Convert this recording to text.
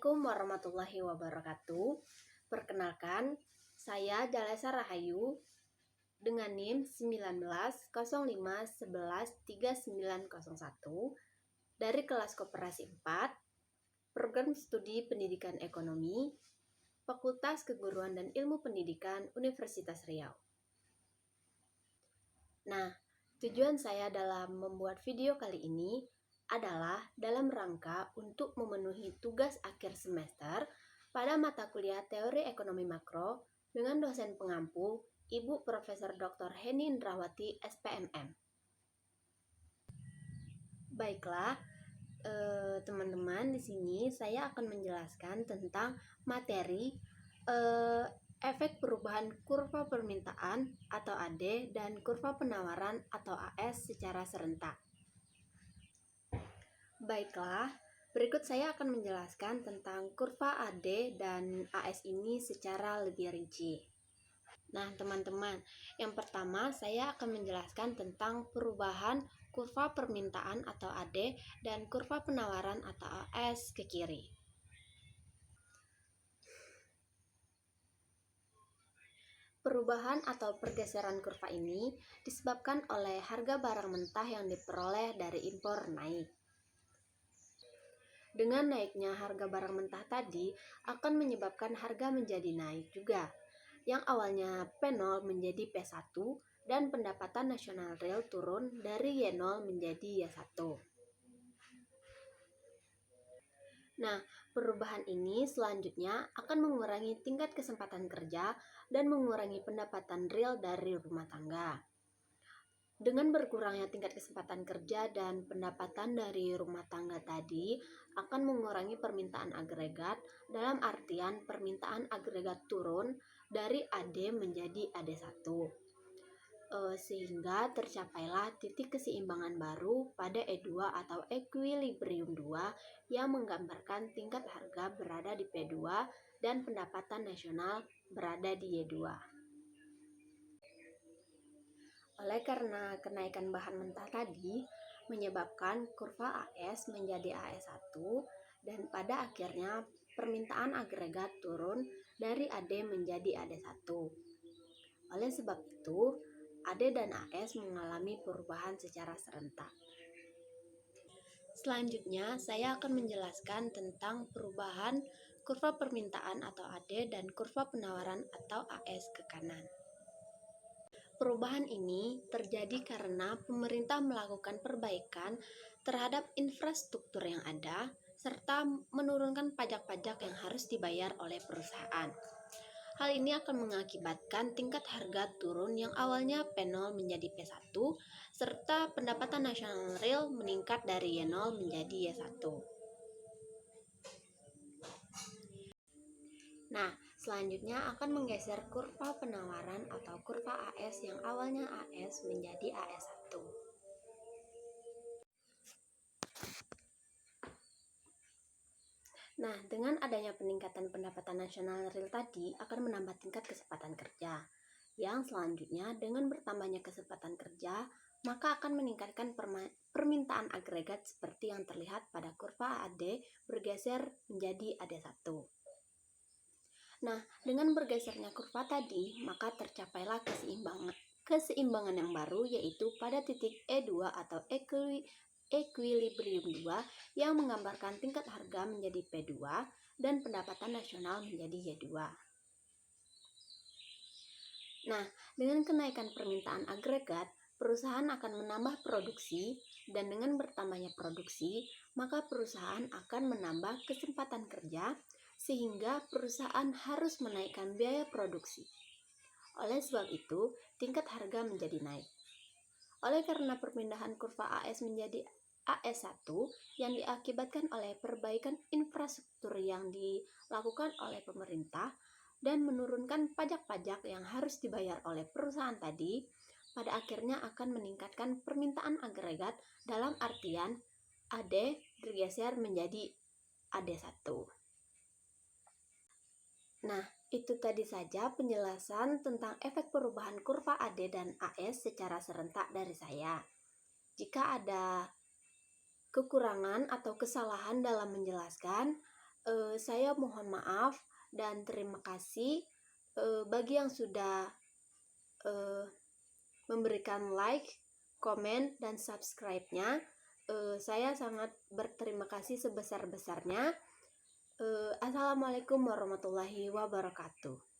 Assalamualaikum warahmatullahi wabarakatuh. Perkenalkan, saya Jalesa Rahayu dengan NIM 1905113901 dari kelas Koperasi 4, Program Studi Pendidikan Ekonomi, Fakultas Keguruan dan Ilmu Pendidikan Universitas Riau. Nah, tujuan saya dalam membuat video kali ini adalah dalam rangka untuk memenuhi tugas akhir semester pada mata kuliah Teori Ekonomi Makro dengan dosen pengampu Ibu Profesor Dr. Heni Indrawati, SPMM. Baiklah, teman-teman, di sini saya akan menjelaskan tentang materi efek perubahan kurva permintaan atau AD dan kurva penawaran atau AS secara serentak. Baiklah, berikut saya akan menjelaskan tentang kurva AD dan AS ini secara lebih rinci. Nah, teman-teman, yang pertama saya akan menjelaskan tentang perubahan kurva permintaan atau AD dan kurva penawaran atau AS ke kiri. Perubahan atau pergeseran kurva ini disebabkan oleh harga barang mentah yang diperoleh dari impor naik. Dengan naiknya harga barang mentah tadi akan menyebabkan harga menjadi naik juga, yang awalnya P0 menjadi P1 dan pendapatan nasional real turun dari Y0 menjadi Y1. Nah, perubahan ini selanjutnya akan mengurangi tingkat kesempatan kerja dan mengurangi pendapatan real dari rumah tangga. Dengan berkurangnya tingkat kesempatan kerja dan pendapatan dari rumah tangga tadi akan mengurangi permintaan agregat, dalam artian permintaan agregat turun dari AD menjadi AD1. Sehingga tercapailah titik keseimbangan baru pada E2 atau equilibrium 2 yang menggambarkan tingkat harga berada di P2 dan pendapatan nasional berada di Y2. Oleh karena kenaikan bahan mentah tadi menyebabkan kurva AS menjadi AS1 dan pada akhirnya permintaan agregat turun dari AD menjadi AD1. Oleh sebab itu, AD dan AS mengalami perubahan secara serentak. Selanjutnya, saya akan menjelaskan tentang perubahan kurva permintaan atau AD dan kurva penawaran atau AS ke kanan. Perubahan ini terjadi karena pemerintah melakukan perbaikan terhadap infrastruktur yang ada, serta menurunkan pajak-pajak yang harus dibayar oleh perusahaan. Hal ini akan mengakibatkan tingkat harga turun yang awalnya P0 menjadi P1, serta pendapatan nasional real meningkat dari Y0 menjadi Y1. Nah, selanjutnya akan menggeser kurva penawaran atau kurva AS yang awalnya AS menjadi AS1. Nah, dengan adanya peningkatan pendapatan nasional real tadi akan menambah tingkat kesempatan kerja. Yang selanjutnya dengan bertambahnya kesempatan kerja, maka akan meningkatkan permintaan agregat seperti yang terlihat pada kurva AD bergeser menjadi AD1. Nah, dengan bergesernya kurva tadi, maka tercapailah keseimbangan yang baru, yaitu pada titik E2 atau equilibrium 2 yang menggambarkan tingkat harga menjadi P2 dan pendapatan nasional menjadi Y2. Nah, dengan kenaikan permintaan agregat, perusahaan akan menambah produksi, dan dengan bertambahnya produksi, maka perusahaan akan menambah kesempatan kerja, sehingga perusahaan harus menaikkan biaya produksi. Oleh sebab itu, tingkat harga menjadi naik. Oleh karena perpindahan kurva AS menjadi AS1 yang diakibatkan oleh perbaikan infrastruktur yang dilakukan oleh pemerintah dan menurunkan pajak-pajak yang harus dibayar oleh perusahaan tadi, pada akhirnya akan meningkatkan permintaan agregat dalam artian AD bergeser menjadi AD1. Nah, itu tadi saja penjelasan tentang efek perubahan kurva AD dan AS secara serentak dari saya. Jika ada kekurangan atau kesalahan dalam menjelaskan, Saya mohon maaf dan terima kasih bagi yang sudah eh, memberikan like, komen, dan subscribe-nya. Saya sangat berterima kasih sebesar-besarnya. Assalamualaikum warahmatullahi wabarakatuh.